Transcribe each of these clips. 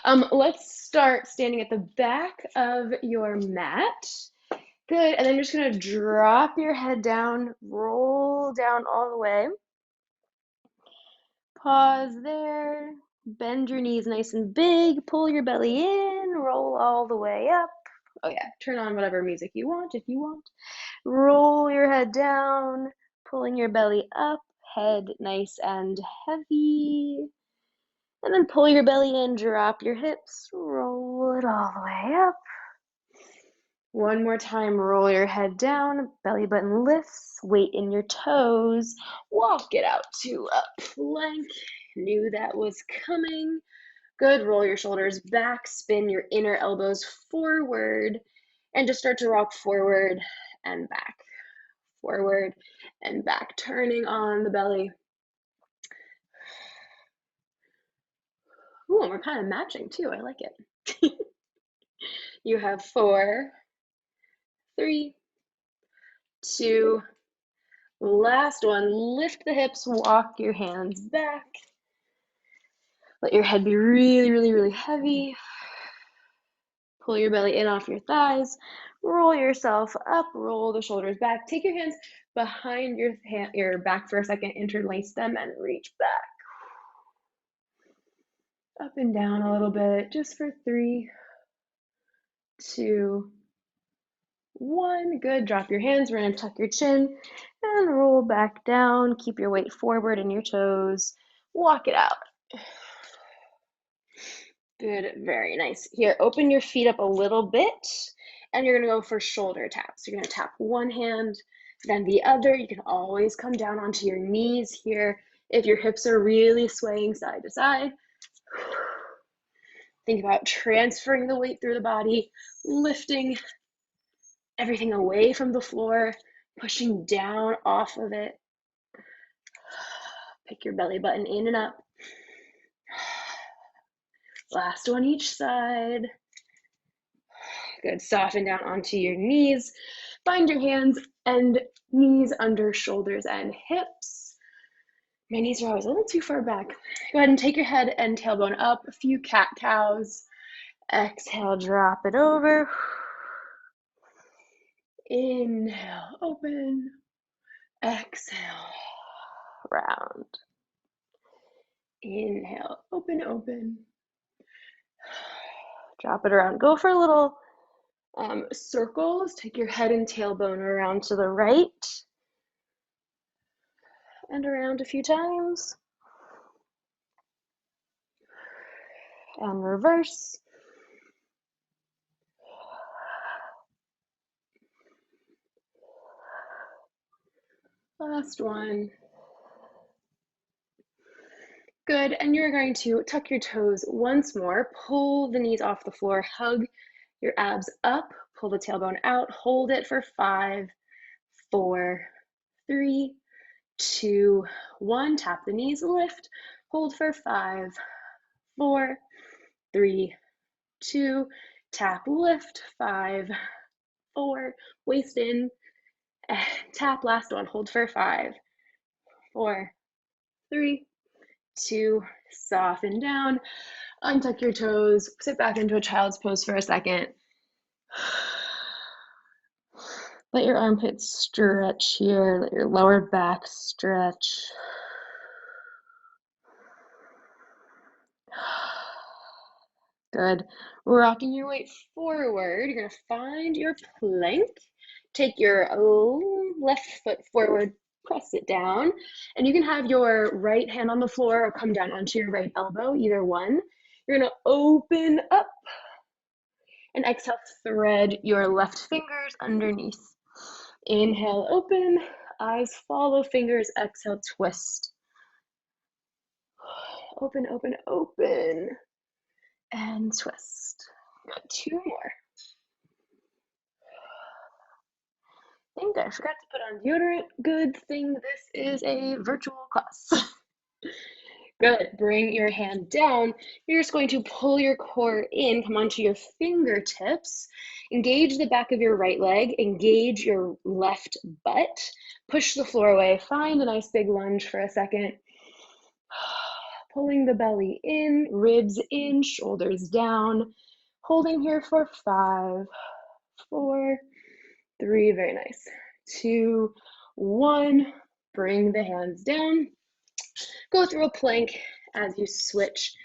Let's start standing at the back of your mat. Good, and then you're just gonna drop your head down, roll down all the way. Pause there, bend your knees nice and big, pull your belly in, roll all the way up. Oh yeah, turn on whatever music you want if you want. Roll your head down, pulling your belly up, head nice and heavy. And then pull your belly in, drop your hips, roll it all the way up. One more time, roll your head down, belly button lifts, weight in your toes, walk it out to a plank. Knew that was coming. Good, roll your shoulders back, spin your inner elbows forward, and just start to rock forward and back, forward and back, turning on the belly. Ooh, and we're kind of matching too, I like it. You have 4, 3, 2, last one. Lift the hips, walk your hands back. Let your head be really, really, really heavy. Pull your belly in off your thighs. Roll yourself up, roll the shoulders back. Take your hands behind your back for a second, interlace them and reach back. Up and down a little bit, just for 3, 2, 1. Good. Drop your hands. We're going to tuck your chin and roll back down. Keep your weight forward in your toes. Walk it out. Good. Very nice. Here, open your feet up a little bit, and you're going to go for shoulder taps. You're going to tap one hand, then the other. You can always come down onto your knees here if your hips are really swaying side to side. Think about transferring the weight through the body, lifting everything away from the floor, pushing down off of it. Pick your belly button in and up. Last one each side. Good. Soften down onto your knees. Find your hands and knees under shoulders and hips. My knees are always a little too far back. Go ahead and take your head and tailbone up. A few cat-cows. Exhale, drop it over. Inhale, open. Exhale, round. Inhale, open, open. Drop it around. Go for a little circles. Take your head and tailbone around to the right and around a few times. And reverse. Last one. Good, and you're going to tuck your toes once more, pull the knees off the floor, hug your abs up, pull the tailbone out, hold it for 5, 4, 3, 2, 1. Tap the knees, lift, hold for 5, 4, 3, 2, tap, lift, 5, 4, waist in, tap, last one, hold for 5, 4, 3, 2, soften down, untuck your toes, sit back into a child's pose for a second. Let your armpits stretch here, let your lower back stretch. Good. Rocking your weight forward. You're going to find your plank. Take your left foot forward, press it down, and you can have your right hand on the floor or come down onto your right elbow, either one. You're going to open up and exhale, thread your left fingers underneath. Inhale, open, eyes follow fingers, exhale, twist. Open, open, open, and twist. Got 2 more. I think I forgot to put on deodorant. Good thing this is a virtual class. Good. Bring your hand down. You're just going to pull your core in, come onto your fingertips, engage the back of your right leg, engage your left butt, push the floor away, find a nice big lunge for a second. Pulling the belly in, ribs in, shoulders down. Holding here for 5, 4, 3, very nice. 2, 1, bring the hands down. Go through a plank as you switch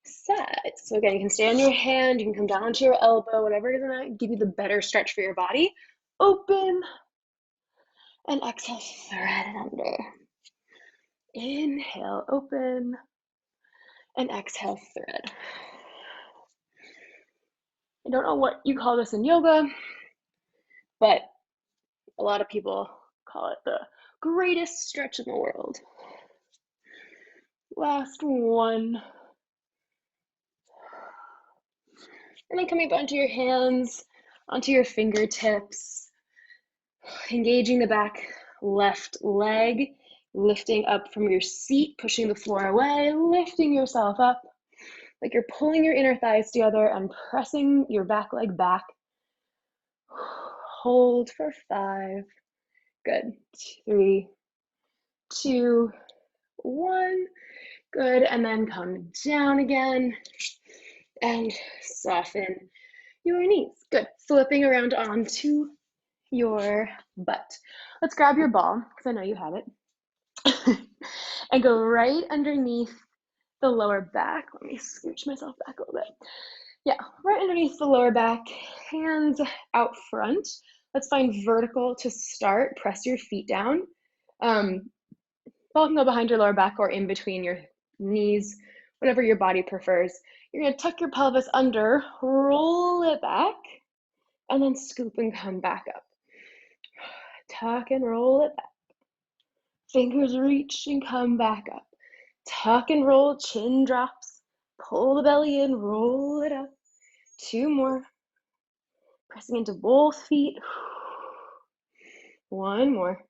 sides. So again, you can stay on your hand, you can come down onto your elbow, whatever is gonna give you the better stretch for your body. Open, and exhale, thread it under. Inhale, open, and exhale, thread. I don't know what you call this in yoga, but a lot of people call it the greatest stretch in the world. Last one. And then coming up onto your hands, onto your fingertips, engaging the back left leg, lifting up from your seat, pushing the floor away, lifting yourself up, like you're pulling your inner thighs together and pressing your back leg back. Hold for 5. Good. 3, 2, 1. Good. And then come down again and soften your knees. Good. Flipping around onto your butt. Let's grab your ball, because I know you have it, and go right underneath the lower back. Let me scooch myself back a little bit. Yeah, right underneath the lower back, hands out front. Let's find vertical to start. Press your feet down. Ball can go behind your lower back or in between your knees, whatever your body prefers. You're gonna tuck your pelvis under, roll it back, and then scoop and come back up. Tuck and roll it back. Fingers reach and come back up. Tuck and roll, chin drops. Pull the belly in, roll it up. 2 more. Pressing into both feet. 1 more.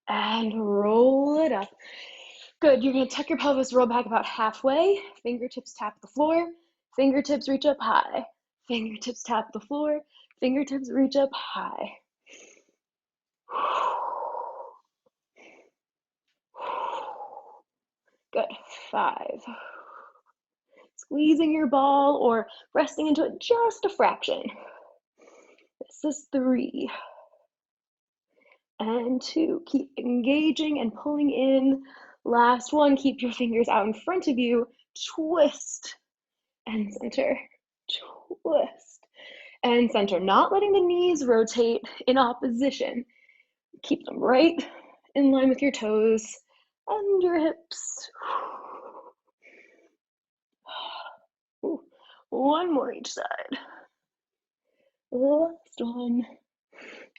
And roll it up. Good. You're going to tuck your pelvis, roll back about halfway. Fingertips tap the floor. Fingertips reach up high. Fingertips tap the floor. Fingertips reach up high. Good. 5. Squeezing your ball or resting into it just a fraction. This is 3. And 2. Keep engaging and pulling in. Last one. Keep your fingers out in front of you. Twist and center. Twist and center. Not letting the knees rotate in opposition. Keep them right in line with your toes and your hips. Ooh. 1 more each side. Last one.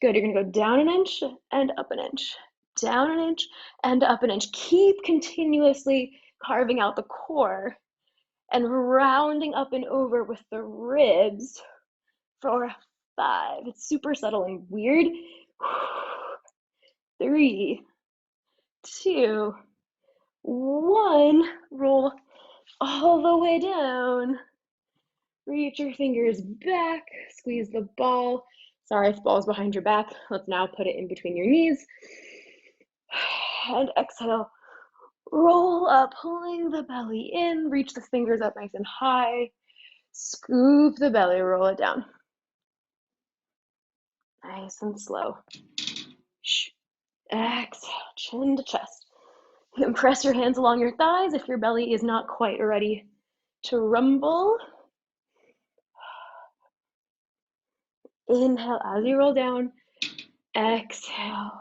Good. You're going to go down an inch and up an inch. Down an inch and up an inch. Keep continuously carving out the core and rounding up and over with the ribs for 5. It's super subtle and weird. 3, 2, 1. Roll all the way down. Reach your fingers back. Squeeze the ball. Sorry if the ball is behind your back. Let's now put it in between your knees. And exhale. Roll up, pulling the belly in. Reach the fingers up nice and high. Scoop the belly, roll it down. Nice and slow. Exhale, chin to chest. You can press your hands along your thighs if your belly is not quite ready to rumble. Inhale as you roll down. Exhale.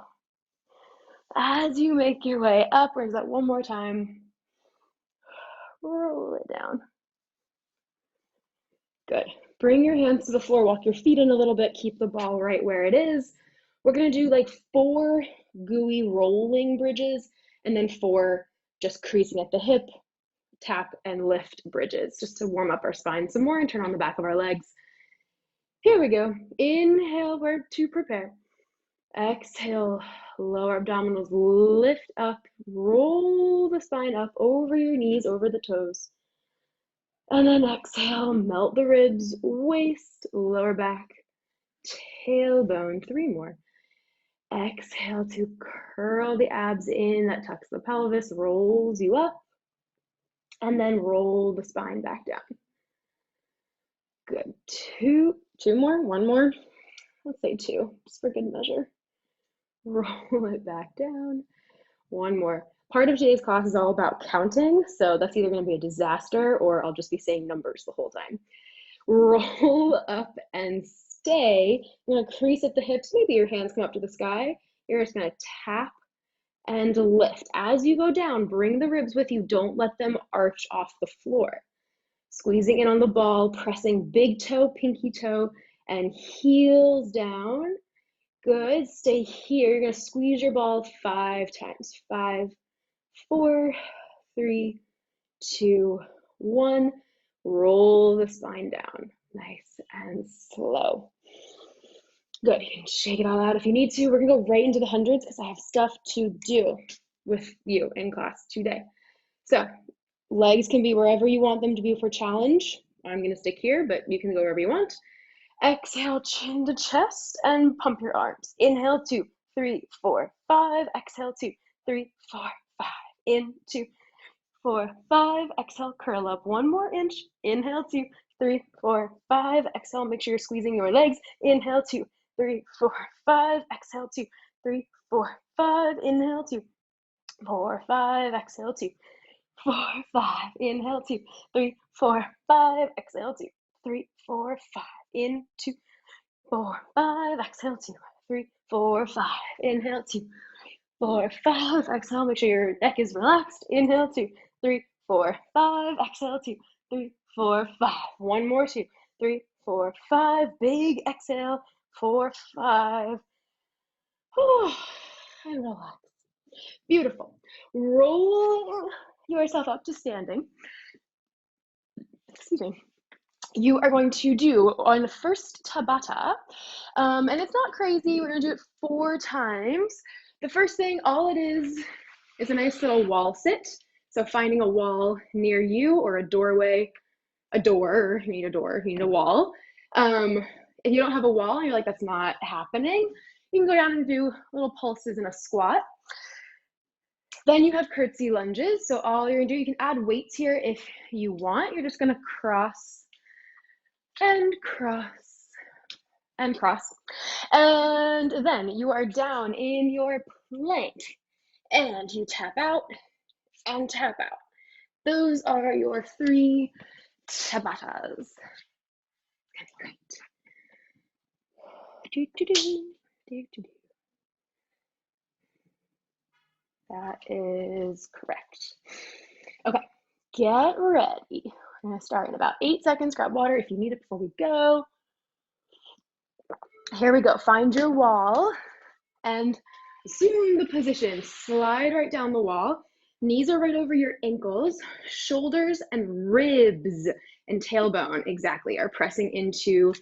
As you make your way upwards, that one more time. Roll it down. Good. Bring your hands to the floor, walk your feet in a little bit, keep the ball right where it is. We're gonna do like 4 gooey rolling bridges and then 4 just creasing at the hip, tap and lift bridges, just to warm up our spine some more and turn on the back of our legs. Here we go. Inhale, we're to prepare. Exhale, lower abdominals lift up, roll the spine up over your knees, over the toes. And then exhale, melt the ribs, waist, lower back, tailbone. 3 more. Exhale to curl the abs in, that tucks the pelvis, rolls you up, and then roll the spine back down. Good. Two more, one more. Let's say two, just for good measure. Roll it back down. One more. Part of today's class is all about counting, so that's either going to be a disaster or I'll just be saying numbers the whole time. Roll up and stay. You're going to crease at the hips. Maybe your hands come up to the sky. You're just going to tap and lift. As you go down, bring the ribs with you. Don't let them arch off the floor. Squeezing in on the ball, pressing big toe, pinky toe, and heels down. Good. Stay here. You're going to squeeze your ball 5 times. 5, 4, 3, 2, 1. Roll the spine down. Nice and slow. Good. You can shake it all out if you need to. We're going to go right into the hundreds because I have stuff to do with you in class today. So legs can be wherever you want them to be for challenge. I'm going to stick here, but you can go wherever you want. Exhale, chin to chest, and pump your arms. Inhale, 2, 3, 4, 5. Exhale, 2, 3, 4, 5. In, 2, 4, 5. Exhale, curl up 1 more inch. Inhale, 2, 3, 4, 5. Exhale, make sure you're squeezing your legs. Inhale, 2, 3, 4, 5. Exhale, 2, 3, 4, 5. Inhale, 2, 4, 5. Exhale, 2, 4, 5. Inhale, 2, 3, 4, 5. Exhale, 2, 3, 4, 5. In, 2, 4, 5. Exhale, 2, 3, 4, 5. Inhale, 2, 4, 5. Exhale, make sure your neck is relaxed. Inhale, 2, 3, 4, 5. Exhale, 2, 3, 4, 5. One more, 2, 3, 4, 5. Big exhale, 4, 5. And relax. Beautiful. Roll yourself up to standing. Excuse me. You are going to do on the first Tabata, and it's not crazy. We're going to do it 4 times. The first thing, all it is a nice little wall sit. So finding a wall near you or a doorway, you need a wall. If you don't have a wall and you're like, that's not happening, you can go down and do little pulses in a squat. Then you have curtsy lunges. So all you're gonna do, you can add weights here if you want. You're just gonna cross and cross and cross. And then you are down in your plank and you tap out and tap out. Those are your 3 tabatas. Great. That is correct. Okay, get ready. I'm gonna start in about 8 seconds. Grab water if you need it before we go. Here we go. Find your wall and assume the position. Slide right down the wall. Knees are right over your ankles. Shoulders and ribs and tailbone, exactly, are pressing into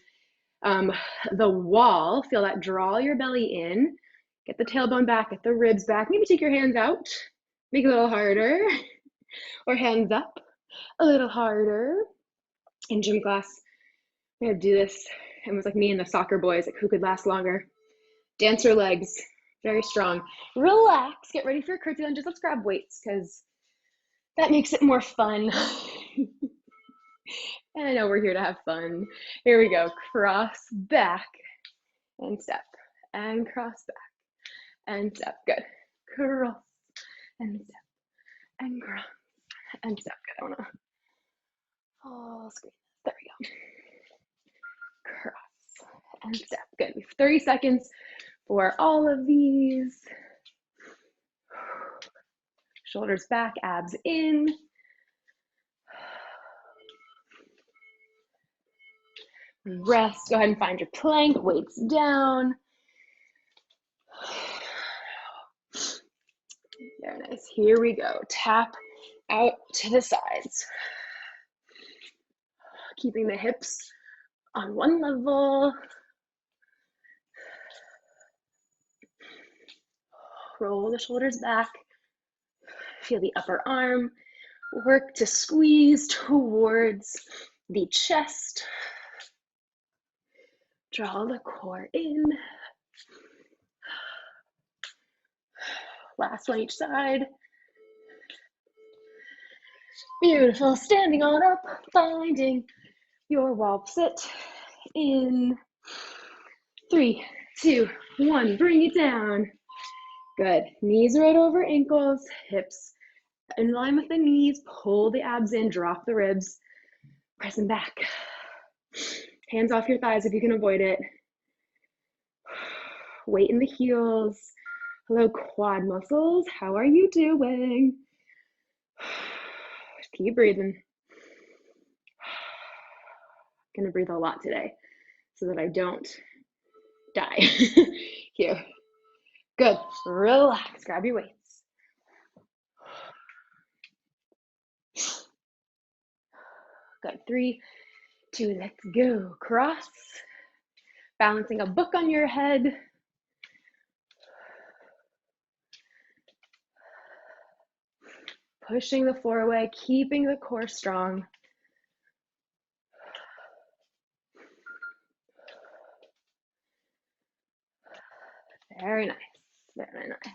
the wall. Feel that, draw your belly in. Get the tailbone back, get the ribs back. Maybe take your hands out. Make it a little harder. Or hands up a little harder. In gym class, we had to do this. It was like me and the soccer boys, like who could last longer. Dancer legs, very strong. Relax, get ready for your curtsy lunges. Let's grab weights because that makes it more fun. And I know we're here to have fun. Here we go, cross back and step, and cross back and step. Good. Cross and step, and cross and step. Good. I wanna full screen. There we go. Cross and step. Good. We have 30 seconds for all of these. Shoulders back, abs in. Rest. Go ahead and find your plank, weights down. Very nice. Here we go. Tap out to the sides. Keeping the hips on one level. Roll the shoulders back. Feel the upper arm. Work to squeeze towards the chest. Draw the core in. Last one each side. Beautiful. Standing on up, finding your wall sit in 3, 2, 1. Bring it down. Good. Knees right over ankles, hips in line with the knees. Pull the abs in, drop the ribs, press them back. Hands off your thighs if you can avoid it. Weight in the heels. Hello, quad muscles. How are you doing? Keep breathing. I'm gonna breathe a lot today so that I don't die. Here. Good. Relax. Grab your weights. Good. 3, 2, let's go. Cross. Balancing a book on your head. Pushing the floor away, keeping the core strong. Very nice. Very nice.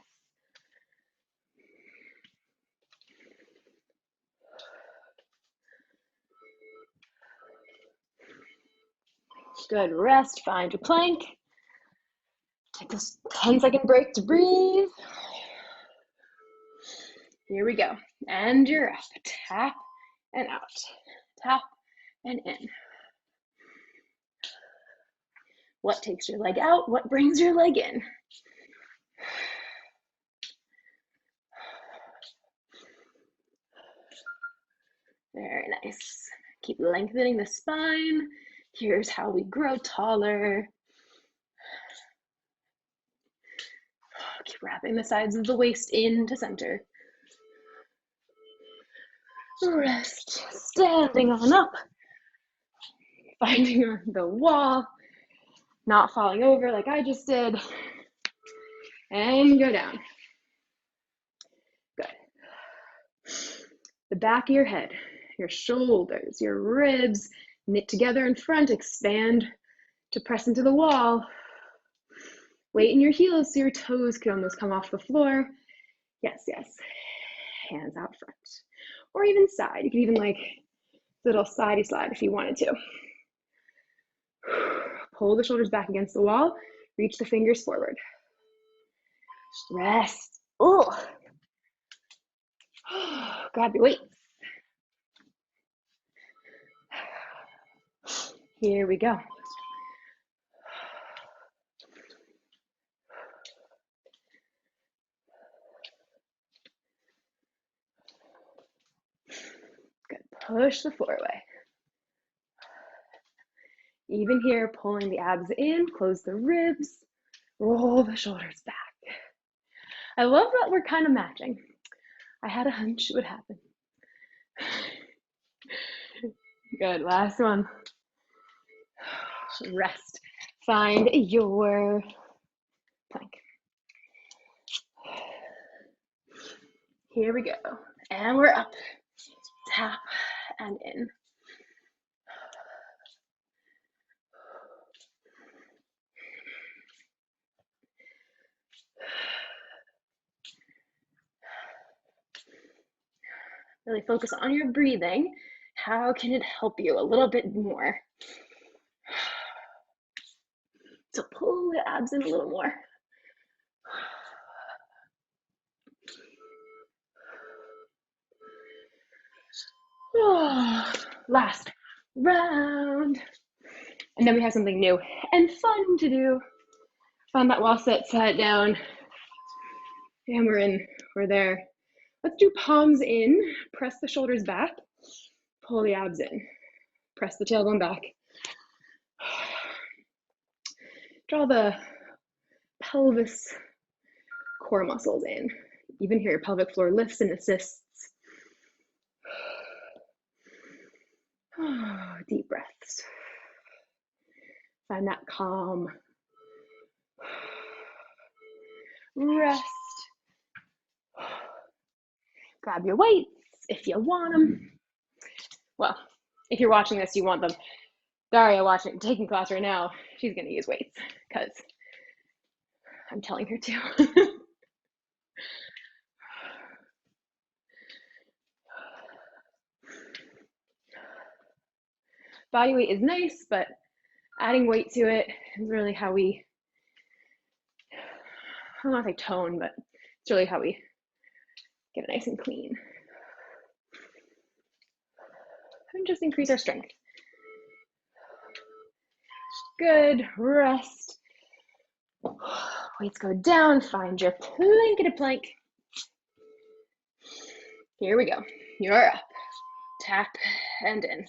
Good. Rest. Find your plank. Take this 10-second break to breathe. Here we go. And you're up. Tap and out. Tap and in. What takes your leg out? What brings your leg in? Very nice. Keep lengthening the spine. Here's how we grow taller. Keep wrapping the sides of the waist into center. Rest. Standing on up. Finding the wall. Not falling over like I just did. And go down. Good. The back of your head, your shoulders, your ribs knit together in front, expand to press into the wall. Weight in your heels so your toes could almost come off the floor. Yes, yes. Hands out front. Or even side. You could even like little sidey slide if you wanted to. Pull the shoulders back against the wall. Reach the fingers forward. Rest. Oh. Grab your weights. Here we go. Good. Push the floor away. Even here, pulling the abs in, close the ribs, roll the shoulders back. I love that we're kind of matching. I had a hunch it would happen. Good, last one. Rest. Find your plank. Here we go. And we're up. Tap and in. Really focus on your breathing. How can it help you a little bit more? So pull the abs in a little more. Last round. And then we have something new and fun to do. Found that wall sit, sat down. And we're there. Let's do palms in, press the shoulders back, pull the abs in, press the tailbone back. Draw the pelvis core muscles in. Even here, pelvic floor lifts and assists. Deep breaths. Find that calm. Rest. Grab your weights if you want them. Well, if you're watching this, you want them. Daria taking class right now, she's gonna use weights because I'm telling her to. Body weight is nice, but adding weight to it is really how we, I don't want to say tone, but it's really how we get it nice and clean. And just increase our strength. Good, rest. Weights go down, find your plank. Here we go. You're up. Tap and in.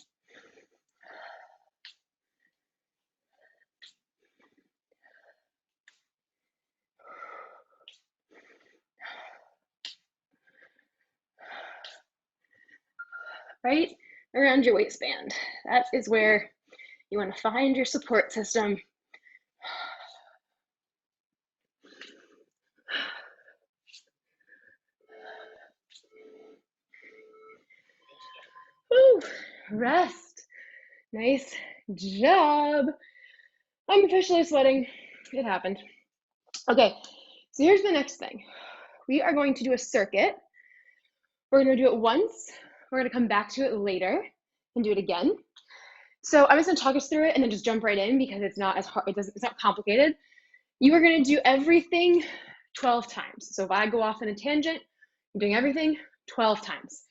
Right around your waistband. That is where you want to find your support system. Woo, rest. Nice job. I'm officially sweating. It happened. Okay, so here's the next thing. We are going to do a circuit. We're going to do it once. We're going to come back to it later and do it again. So I'm just going to talk us through it and then just jump right in because it's not as hard. It's not complicated. You are going to do everything 12 times. So if I go off on a tangent, I'm doing everything 12 times.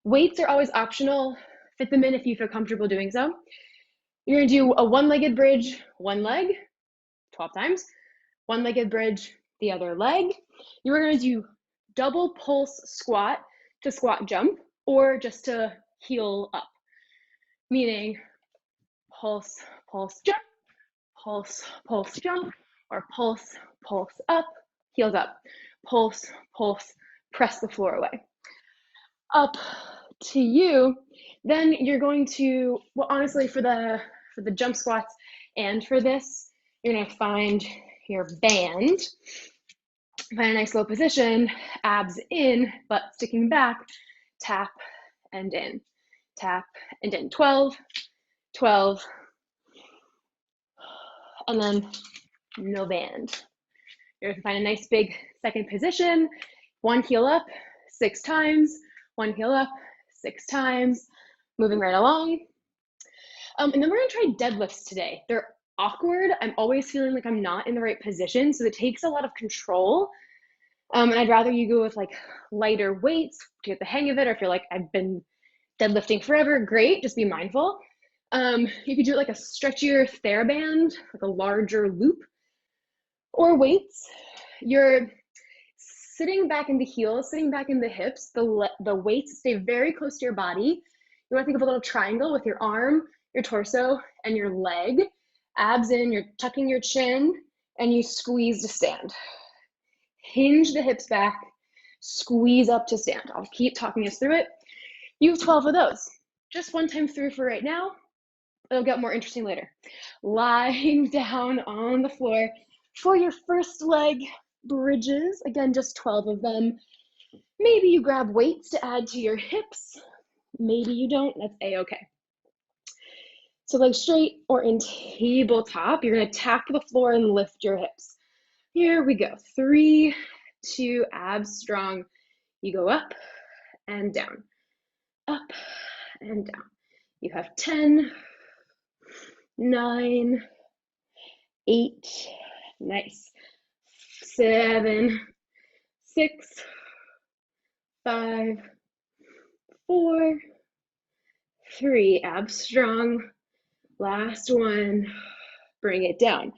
Weights are always optional. Fit them in if you feel comfortable doing so. You're going to do a one-legged bridge, one leg, 12 times. One-legged bridge, the other leg. You are going to do double pulse squat to squat jump or just to heel up, meaning pulse, pulse, jump, pulse, pulse, jump, or pulse, pulse up, heels up, pulse, pulse, press the floor away. Up to you. Then you're going to, well, honestly, for the jump squats and for this, you're going to find your band, find a nice low position, abs in, butt sticking back, tap and in, tap and in. 12, 12, and then no band. You're going to find a nice big second position, one heel up 6 times, one heel up 6 times, moving right along. And then we're going to try deadlifts today. They're awkward. I'm always feeling like I'm not in the right position, so it takes a lot of control. And I'd rather you go with like lighter weights to get the hang of it, or if you're like, I've been deadlifting forever, great, just be mindful. You could do it like a stretchier TheraBand, like a larger loop, or weights. You're sitting back in the heels, sitting back in the hips, the weights stay very close to your body. You want to think of a little triangle with your arm, your torso, and your leg. Abs in, you're tucking your chin, and you squeeze to stand. Hinge the hips back, squeeze up to stand. I'll keep talking us through it. You have 12 of those. Just one time through for right now. It'll get more interesting later. Lying down on the floor for your first leg bridges. Again, just 12 of them. Maybe you grab weights to add to your hips. Maybe you don't. That's a-okay. So legs straight or in tabletop, you're going to tap the floor and lift your hips. Here we go. 3, 2, abs strong. You go up and down, up and down. You have 10, 9, 8, nice, 7, 6, 5, 4, 3, abs strong. Last one, bring it down.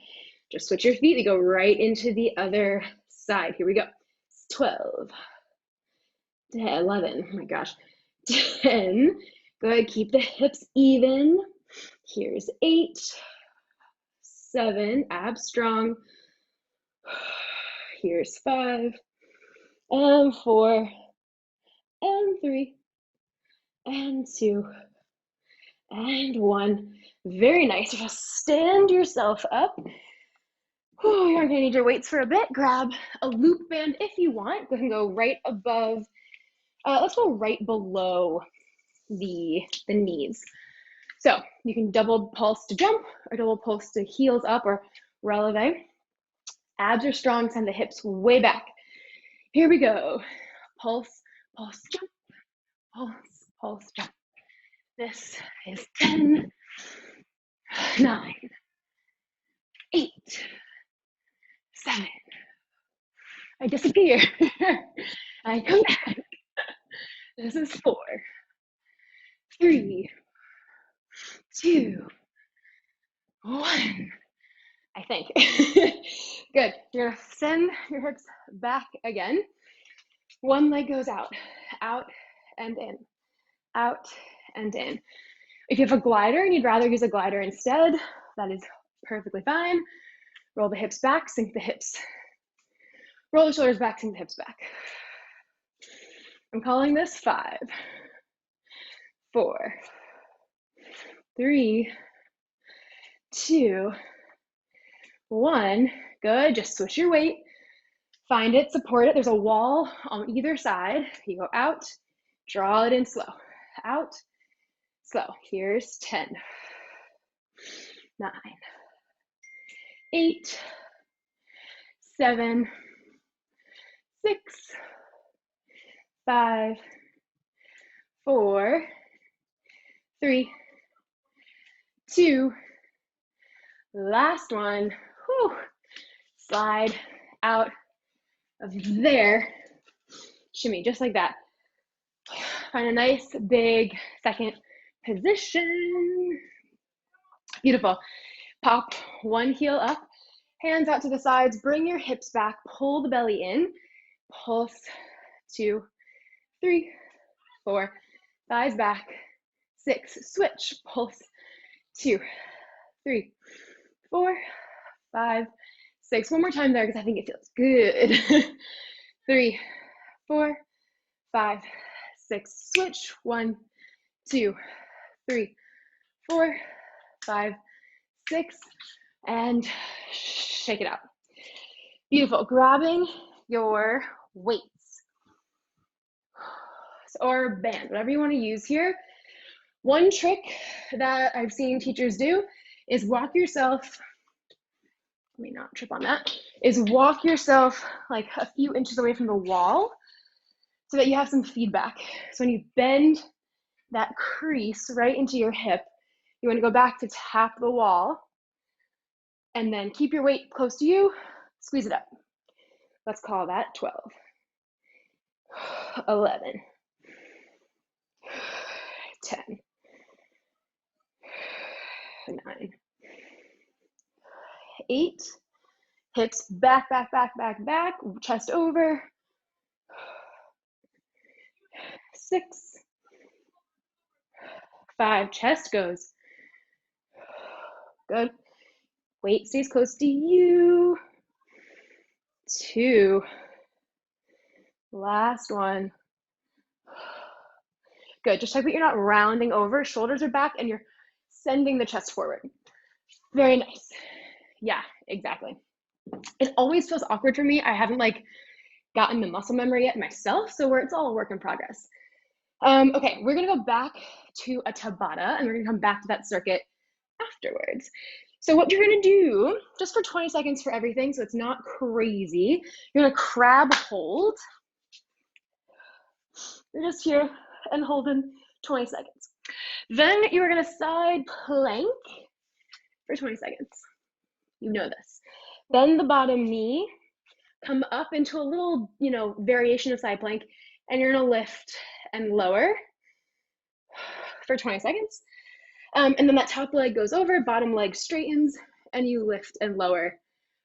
Just switch your feet to go right into the other side. Here we go. 12, 11, oh my gosh, 10. Go ahead, keep the hips even. Here's 8, 7, abs strong. Here's 5, and 4, and 3, and 2, and 1. Very nice. Just stand yourself up. You're going to need your weights for a bit. Grab a loop band if you want. Go ahead and go right above. Let's go right below the knees. So you can double pulse to jump or double pulse to heels up or releve. Abs are strong, send the hips way back. Here we go. Pulse, pulse, jump, pulse, pulse, jump. This is 10, 9, 8, 7. I disappear. I come back. This is 4, 3, 2, 1. I think. Good. You're gonna send your hips back again. One leg goes out, out and in, out and in. If you have a glider and you'd rather use a glider instead, that is perfectly fine. Roll the hips back, sink the hips. Roll the shoulders back, sink the hips back. I'm calling this 5, 4, 3, 2, 1. Good. Just switch your weight. Find it, support it. There's a wall on either side. You go out, draw it in slow. Out, slow. Here's 10, 9, 8, 7, 6, 5, 4, 3, 2. Last one. Whew. Slide out of there. Shimmy, just like that. Find a nice big second position. Beautiful. Pop one heel up, hands out to the sides, bring your hips back, pull the belly in, pulse, 2, 3, 4, thighs back, 6, switch, pulse, 2, 3, 4, 5, 6. One more time there because I think it feels good. 3, 4, 5, 6, switch, 1, 2, 3, 4, 5, 6, and shake it out. Beautiful. Grabbing your weights or band, whatever you want to use here. One trick that I've seen teachers do is walk yourself, let me not trip on that, is walk yourself like a few inches away from the wall so that you have some feedback. So when you bend that crease right into your hip, you want to go back to tap the wall and then keep your weight close to you, squeeze it up. Let's call that 12, 11, 10, 9, 8, hips back, back, back, back, back, chest over, 6, 5, chest goes, good, weight stays close to you, 2, last one, good, just check that you're not rounding over, shoulders are back and you're sending the chest forward, very nice, yeah, exactly. It always feels awkward for me. I haven't gotten the muscle memory yet myself, so it's all a work in progress. Okay, we're gonna go back to a Tabata and we're gonna come back to that circuit afterwards. So what you're gonna do, just for 20 seconds for everything, so it's not crazy, you're gonna crab hold. You're just here and holding 20 seconds. Then you're gonna side plank for 20 seconds. You know this. Bend the bottom knee, come up into a little, variation of side plank, and you're gonna lift and lower for 20 seconds. And then that top leg goes over, bottom leg straightens, and you lift and lower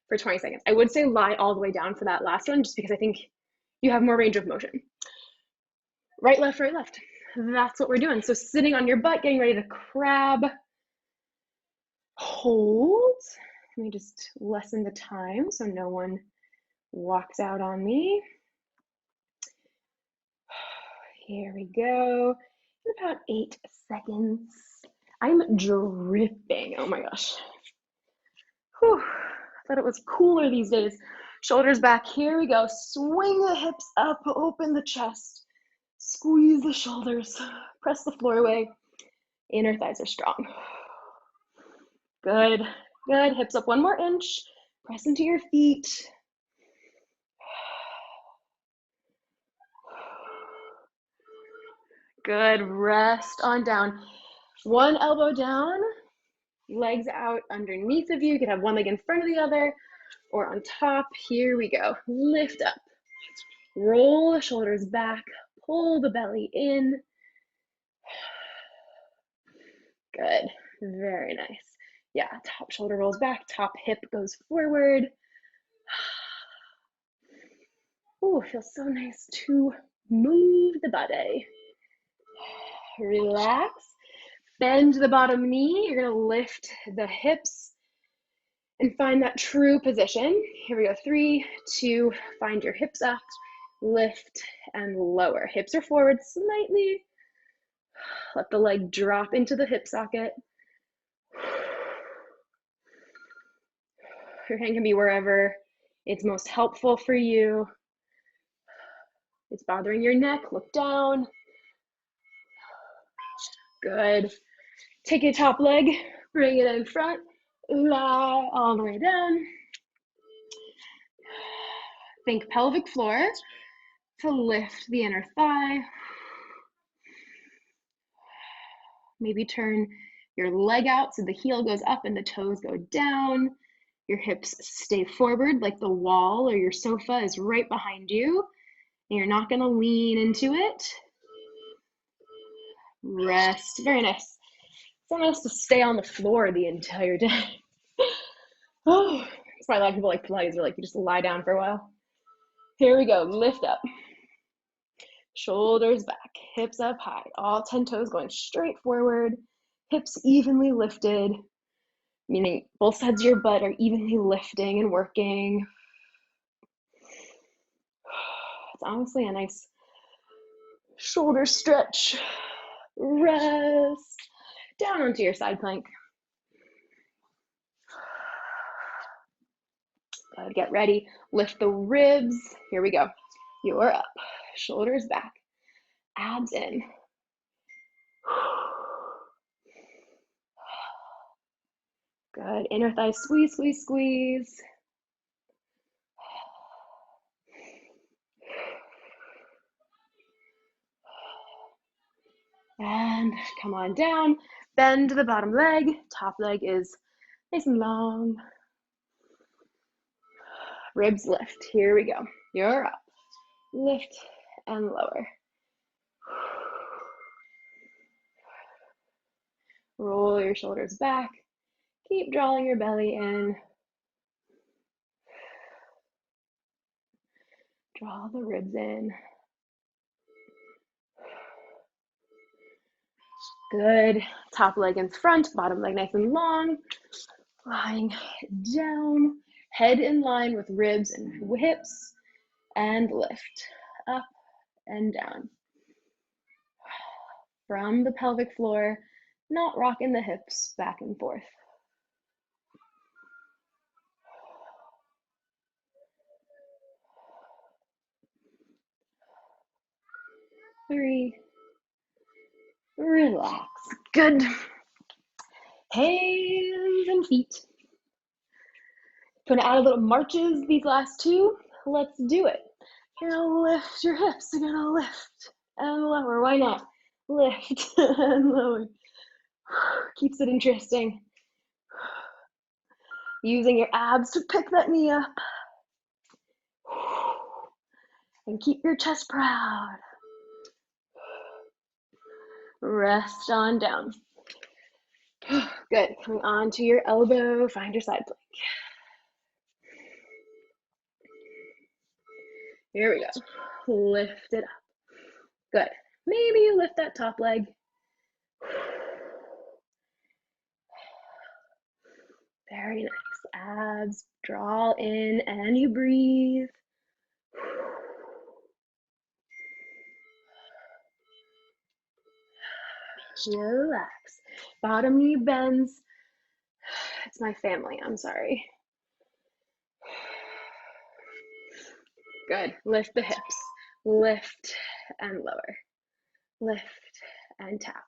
for 20 seconds. I would say lie all the way down for that last one, just because I think you have more range of motion. Right, left, right, left. That's what we're doing. So sitting on your butt, getting ready to crab, hold. Let me just lessen the time so no one walks out on me. Here we go. In about 8 seconds. I'm dripping. Oh my gosh. Whew. I thought it was cooler these days. Shoulders back. Here we go. Swing the hips up. Open the chest. Squeeze the shoulders. Press the floor away. Inner thighs are strong. Good. Good. Hips up 1 more inch. Press into your feet. Good. Rest on down. 1 elbow down. Legs out underneath of you. You could have one leg in front of the other or on top. Here we go. Lift up. Roll the shoulders back. Pull the belly in. Good. Very nice. Yeah, top shoulder rolls back. Top hip goes forward. Oh, feels so nice to move the body. Relax. Bend the bottom knee. You're going to lift the hips and find that true position. Here we go. 3, 2, find your hips up, lift and lower. Hips are forward slightly. Let the leg drop into the hip socket. Your hand can be wherever it's most helpful for you. It's bothering your neck, look down. Good. Take your top leg, bring it in front, lie all the way down. Think pelvic floor to lift the inner thigh. Maybe turn your leg out so the heel goes up and the toes go down. Your hips stay forward like the wall or your sofa is right behind you. And you're not going to lean into it. Rest. Very nice. So nice to stay on the floor the entire day. Oh, that's why a lot of people like Pilates. They're like, you just lie down for a while. Here we go. Lift up. Shoulders back. Hips up high. All 10 toes going straight forward. Hips evenly lifted, meaning both sides of your butt are evenly lifting and working. It's honestly a nice shoulder stretch. Rest. Down onto your side plank. Get ready. Lift the ribs. Here we go. You're up. Shoulders back. Abs in. Good. Inner thigh squeeze, squeeze, squeeze. And come on down. Bend the bottom leg. Top leg is nice and long. Ribs lift. Here we go. You're up. Lift and lower. Roll your shoulders back. Keep drawing your belly in. Draw the ribs in. Good. Top leg in front, bottom leg nice and long. Lying down. Head in line with ribs and hips. And lift. Up and down. From the pelvic floor, not rocking the hips back and forth. 3. Relax. Good. Hands and feet. Gonna add a little marches these last 2. Let's do it. You're gonna lift your hips. You're gonna lift and lower. Why not? Lift and lower. Keeps it interesting. Using your abs to pick that knee up. And keep your chest proud. Rest on down. Good. Coming on to your elbow. Find your side plank. Here we go. Lift it up. Good. Maybe you lift that top leg. Very nice. Abs draw in and you breathe. Relax. Bottom knee bends. It's my family. I'm sorry. Good. Lift the hips. Lift and lower. Lift and tap.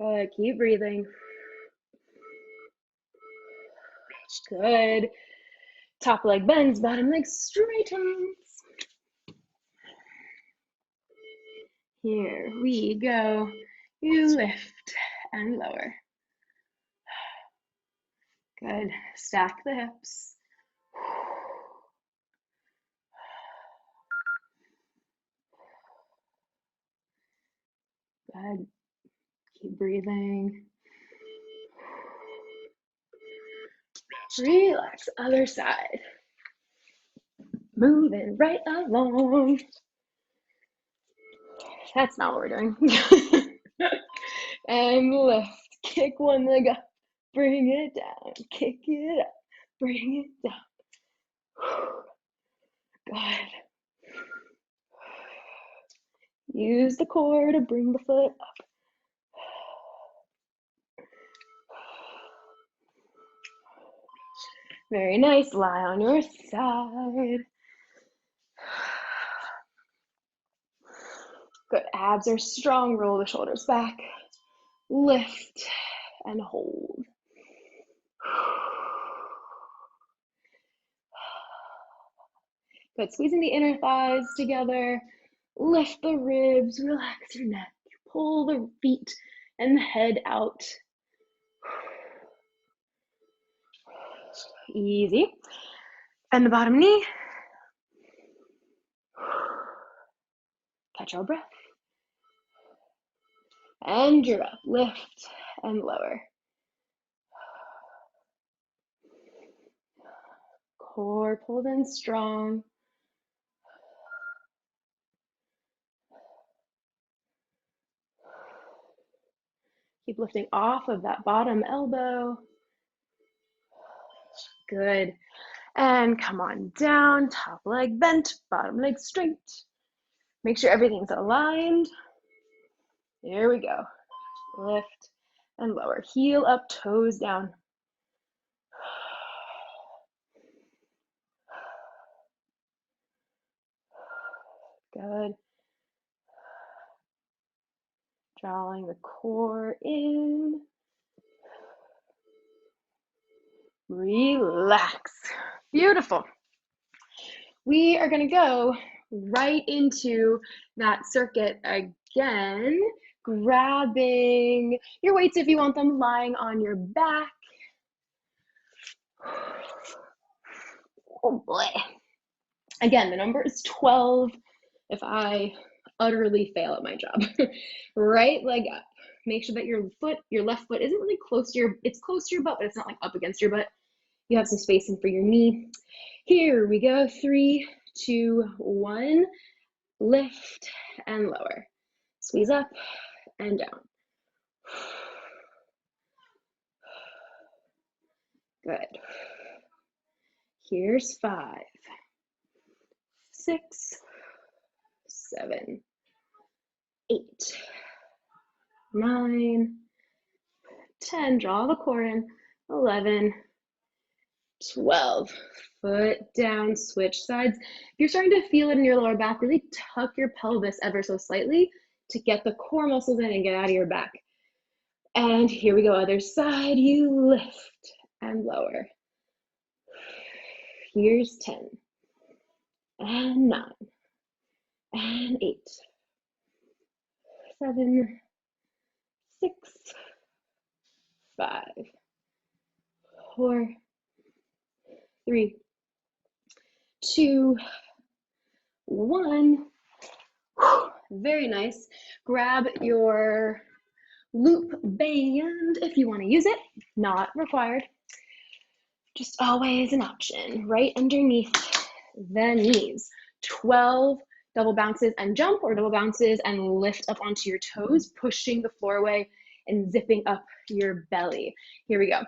Good. Keep breathing. Good. Top leg bends, bottom leg straightens. Here we go. You lift and lower. Good. Stack the hips. Good. Keep breathing. Relax. Other side. Moving right along. That's not what we're doing. And lift. Kick one leg up. Bring it down. Kick it up. Bring it down. Good. Use the core to bring the foot up. Very nice. Lie on your side. Good. Abs are strong. Roll the shoulders back. Lift and hold. Good. Squeezing the inner thighs together. Lift the ribs. Relax your neck. Pull the feet and the head out. Easy. And the bottom knee. Catch our breath. And you're up. Lift and lower. Core pulled in strong. Keep lifting off of that bottom elbow. Good. And come on down. Top leg bent, bottom leg straight. Make sure everything's aligned. Here we go. Lift and lower. Heel up, toes down. Good. Drawing the core in. Relax. Beautiful. We are going to go right into that circuit again, grabbing your weights if you want them, lying on your back. Oh boy. Again, the number is 12 if I utterly fail at my job. Right leg up. Make sure that your left foot isn't really close to it's close to your butt, but it's not like up against your butt. You have some space in for your knee. Here we go. 3, 2, 1. Lift and lower. Squeeze up and down. Good. Here's 5, 6, 7, 8, 9, 10. Draw the core in. 11, 12. Foot down, switch sides. If you're starting to feel it in your lower back, really tuck your pelvis ever so slightly to get the core muscles in and get out of your back. And here we go, other side. You lift and lower. Here's 10, and 9, and 8, 7, 6, 5, 4, 3, 2, 1. Very nice. Grab your loop band if you want to use it. Not required. Just always an option. Right underneath the knees. 12 double bounces and jump, or double bounces and lift up onto your toes, pushing the floor away and zipping up your belly. Here we go.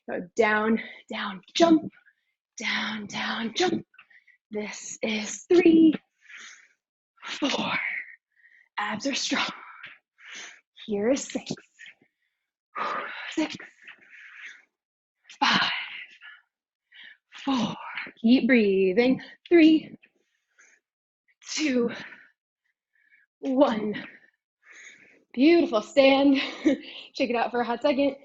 Go down, down, jump, down, down, jump. This is 3, 4. Abs are strong. Here is 6, 6, 5, 4. Keep breathing. 3, 2, 1. Beautiful. Stand. Check it out for a hot second.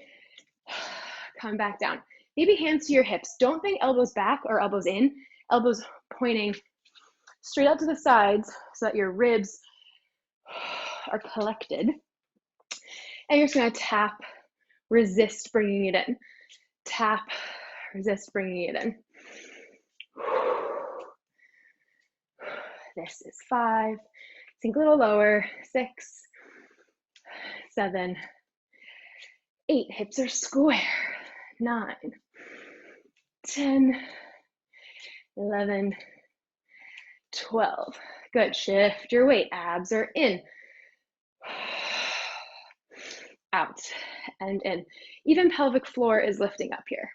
Come back down. Maybe hands to your hips. Don't think elbows back or elbows in. Elbows pointing straight out to the sides so that your ribs are collected. And you're just gonna tap, resist bringing it in. Tap, resist bringing it in. This is 5. Sink a little lower. 6, 7, 8. Hips are square. 9, 10, 11, 12. Good. Shift your weight. Abs are in. Out and in. Even pelvic floor is lifting up here.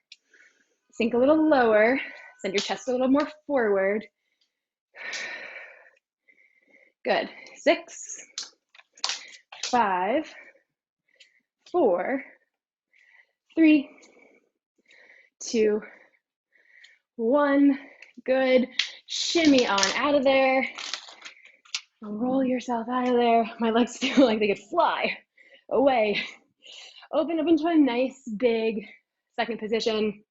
Sink a little lower. Send your chest a little more forward. Good. 6, 5, 4, 3, 2, 1. Good. Shimmy on out of there. Roll yourself out of there. My legs feel like they could fly away. Open up into a nice big second position.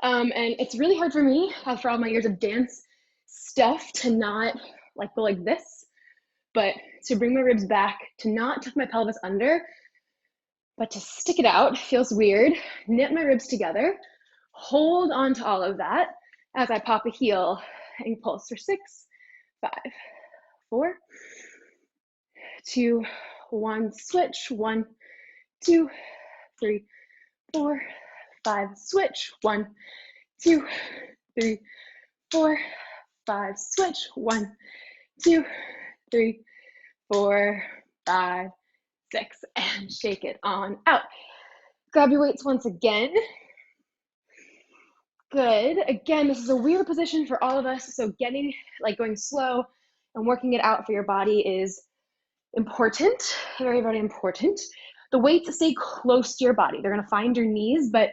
And it's really hard for me, after all my years of dance stuff, to not like go like this, but to bring my ribs back, to not tuck my pelvis under, but to stick it out. Feels weird. Knit my ribs together. Hold on to all of that as I pop a heel and pulse for 6, 5, 4, 2, 1. Switch. 1, 2, 3, 4, 5. Switch. 1, 2, 3, 4, 5. Switch. 1, 2, 3, 4, 5, 6. And shake it on out. Grab your weights once again. Good. Again, this is a weird position for all of us, so going slow and working it out for your body is important, very, very important. The weights stay close to your body. They're gonna find your knees, but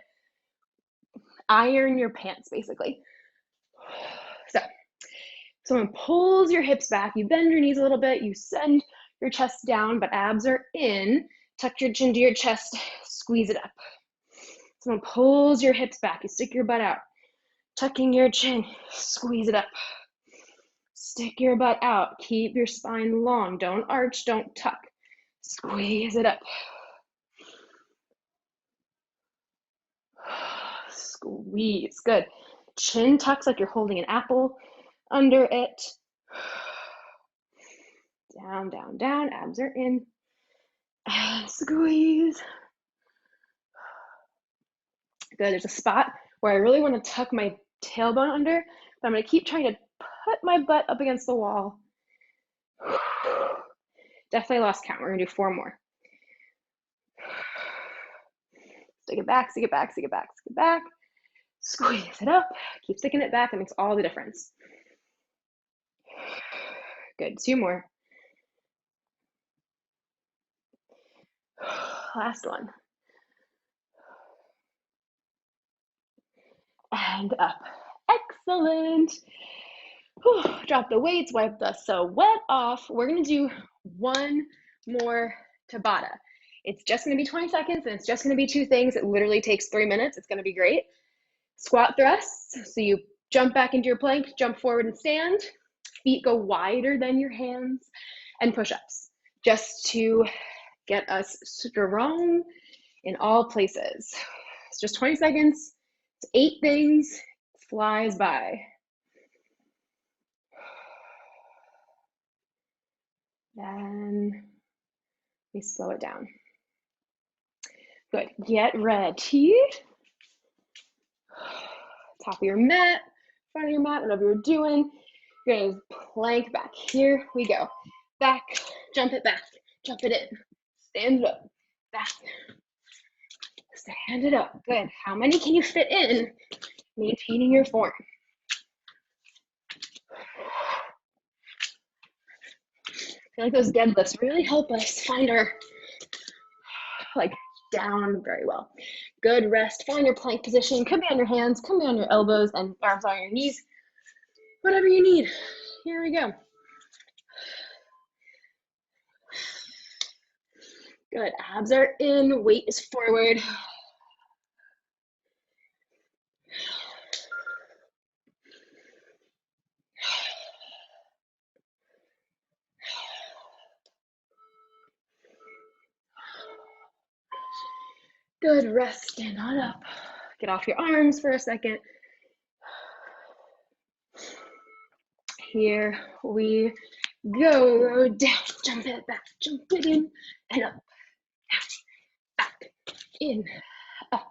iron your pants, basically. So someone pulls your hips back, you bend your knees a little bit, you send your chest down, but abs are in. Tuck your chin to your chest, squeeze it up. Someone pulls your hips back, you stick your butt out. Tucking your chin, squeeze it up. Stick your butt out, keep your spine long. Don't arch, don't tuck. Squeeze it up. Squeeze, good. Chin tucks like you're holding an apple under it. Down, down, down, abs are in. And squeeze. Good, there's a spot where I really want to tuck my tailbone under, but I'm gonna keep trying to put my butt up against the wall. Definitely lost count, we're gonna do 4 more. Stick it back, stick it back, stick it back, stick it back. Squeeze it up, keep sticking it back, it makes all the difference. Good, 2 more. Last one. And up. Excellent. Whew. Drop the weights, wipe the sweat off. We're gonna do 1 more Tabata. It's just gonna be 20 seconds and it's just gonna be 2 things. It literally takes 3 minutes. It's gonna be great. Squat thrusts. So you jump back into your plank, jump forward and stand. Feet go wider than your hands, and push-ups. Just to get us strong in all places. It's just 20 seconds. It's 8 things. It flies by. Then we slow it down. Good. Get ready. Top of your mat, front of your mat, whatever you're doing. You're gonna plank back. Here we go. Back, jump it back, jump it in. Stand it up, back. Stand it up. Good. How many can you fit in? Maintaining your form. I feel like those deadlifts really help us find our down very well. Good rest. Find your plank position. Could be on your hands, could be on your elbows, and arms on your knees. Whatever you need. Here we go. Good. Abs are in. Weight is forward. Good, rest, stand on up. Get off your arms for a second. Here we go. Down, jump it back, jump it in, and up, back, in, up.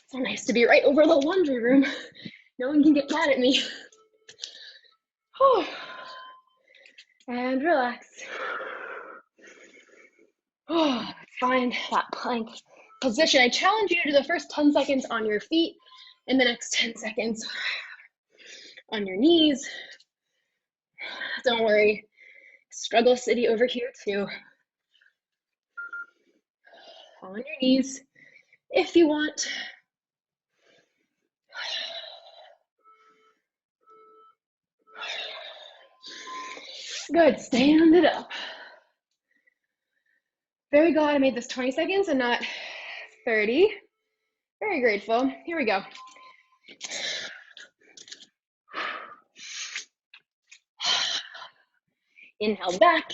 So nice to be right over the laundry room. No one can get mad at me. And relax. Find that plank position. I challenge you to do the first 10 seconds on your feet and the next 10 seconds on your knees. Don't worry, struggle city over here too. On your knees if you want. Good, stand it up. Very glad I made this 20 seconds and not 30. Very grateful. Here we go. Inhale back,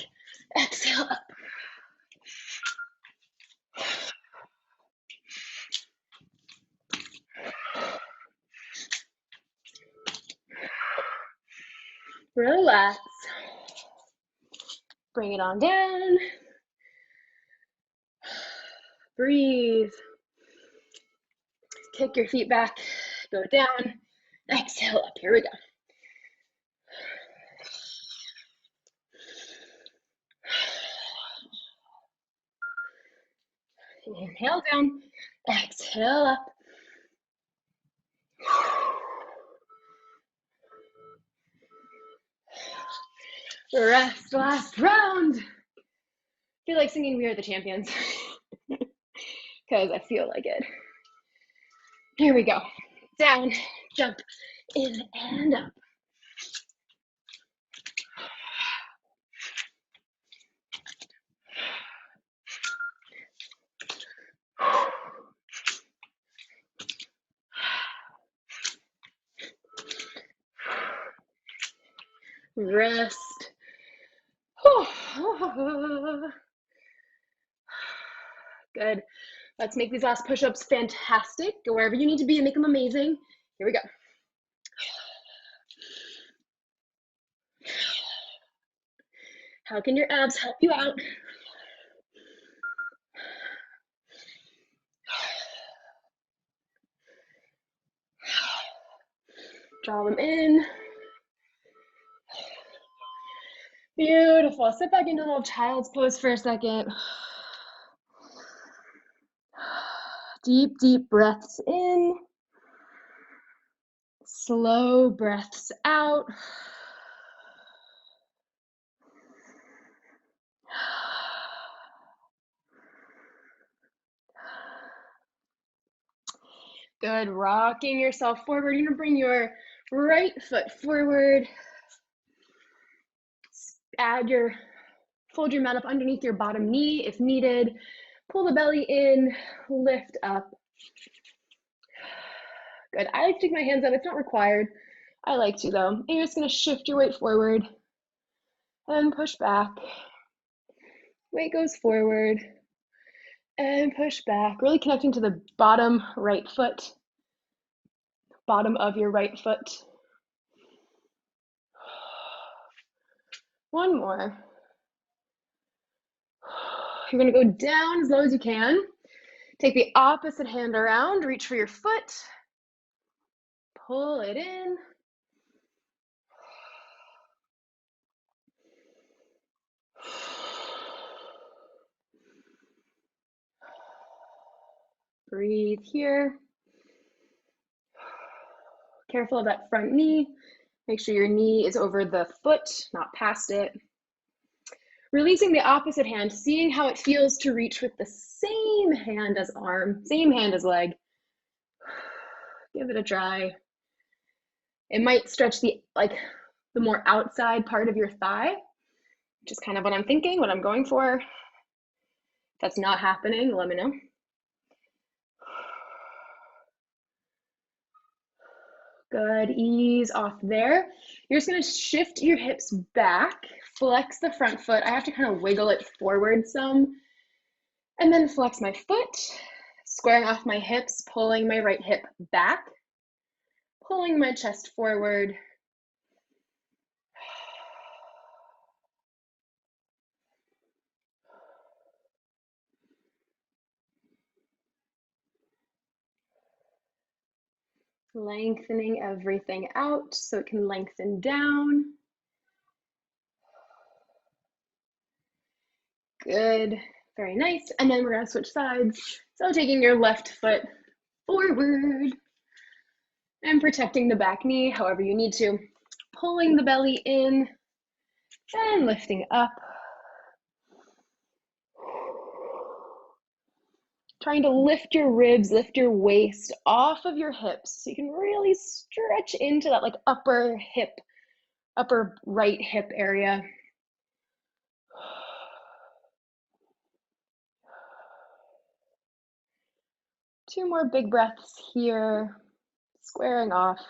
exhale up. Relax. Bring it on down. Breathe. Kick your feet back, go down, exhale up. Here we go. Inhale down, exhale up. Rest, last round. I feel like singing We Are the Champions because I feel like it. Here we go. Down, jump, in and up. Rest. Good. Let's make these last push-ups fantastic. Go wherever you need to be and make them amazing. Here we go. How can your abs help you out? Draw them in. Beautiful. Sit back into a little child's pose for a second. Deep, deep breaths in. Slow breaths out. Good. Rocking yourself forward. You're going to bring your right foot forward. Fold your mat up underneath your bottom knee if needed. Pull the belly in, lift up. Good. I like to take my hands up. It's not required. I like to though. And you're just going to shift your weight forward and push back. Weight goes forward and push back. Really connecting to the bottom right foot, bottom of your right foot. One more. You're going to go down as low as you can. Take the opposite hand around, reach for your foot. Pull it in. Breathe here. Careful of that front knee. Make sure your knee is over the foot, not past it. Releasing the opposite hand, seeing how it feels to reach with the same hand as arm, same hand as leg. Give it a try. It might stretch the more outside part of your thigh, which is kind of what I'm thinking, what I'm going for. If that's not happening, let me know. Good, ease off there. You're just gonna shift your hips back, flex the front foot. I have to kind of wiggle it forward some, and then flex my foot, squaring off my hips, pulling my right hip back, pulling my chest forward. Lengthening everything out so it can lengthen down. Good, very nice. And then we're gonna switch sides. So taking your left foot forward and protecting the back knee however you need to. Pulling the belly in and lifting up. Trying to lift your ribs, lift your waist off of your hips so you can really stretch into that like upper right hip area. Two more big breaths here, squaring off.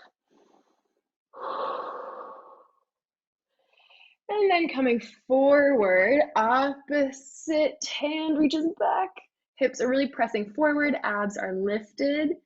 And then coming forward, opposite hand reaches back. Hips are really pressing forward, abs are lifted.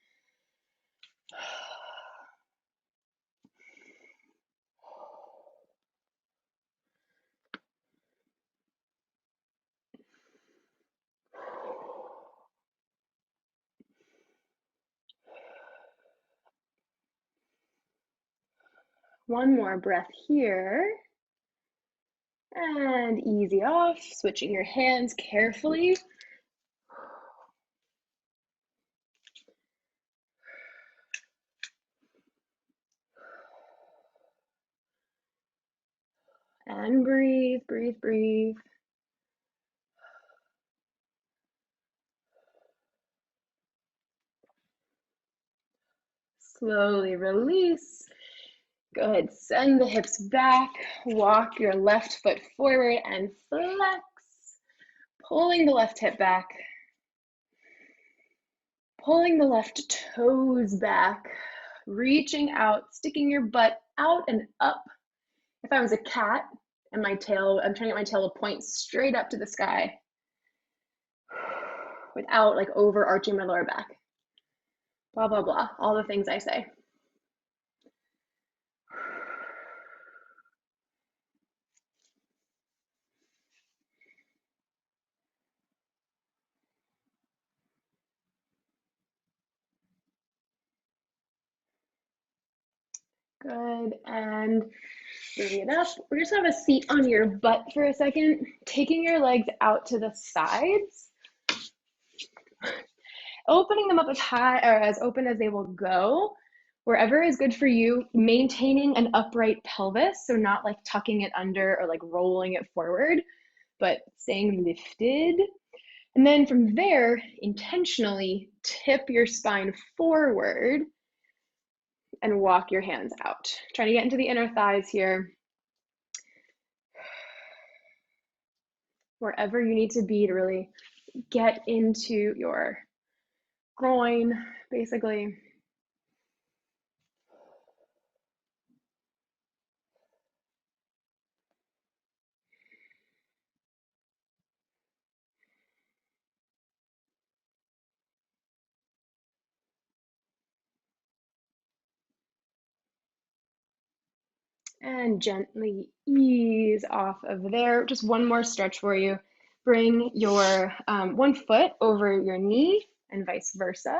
One more breath here. And easy off, switching your hands carefully. And breathe, breathe, breathe. Slowly release. Go ahead, send the hips back. Walk your left foot forward and flex. Pulling the left hip back. Pulling the left toes back. Reaching out, sticking your butt out and up. If I was a cat and my tail, I'm trying to get my tail to point straight up to the sky without like overarching my lower back. Blah, blah, blah, all the things I say. Good, and bring it up. We're just gonna have a seat on your butt for a second, taking your legs out to the sides, opening them up as high or as open as they will go, wherever is good for you, maintaining an upright pelvis, so not like tucking it under or like rolling it forward, but staying lifted. And then from there, intentionally tip your spine forward and walk your hands out. Trying to get into the inner thighs here. Wherever you need to be to really get into your groin, basically. And gently ease off of there. Just one more stretch for you. Bring your one foot over your knee and vice versa.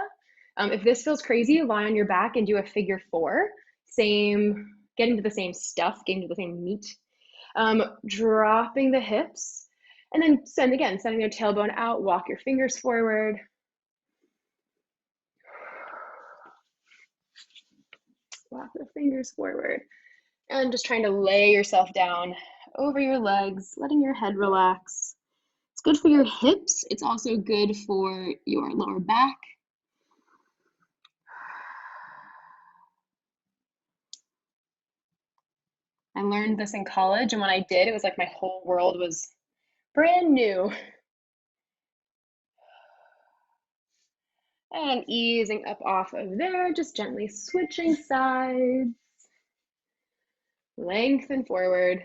If this feels crazy, lie on your back and do a figure four. Same, getting to the same stuff, getting to the same meat. Dropping the hips. And then sending your tailbone out, walk your fingers forward. Walk the fingers forward. And just trying to lay yourself down over your legs, letting your head relax. It's good for your hips. It's also good for your lower back. I learned this in college, and when I did, it was like my whole world was brand new. And easing up off of there, just gently switching sides, lengthen forward.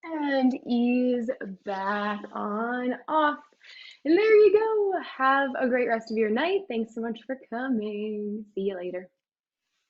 And ease back on off. And there you go. Have a great rest of your night. Thanks so much for coming. See you later.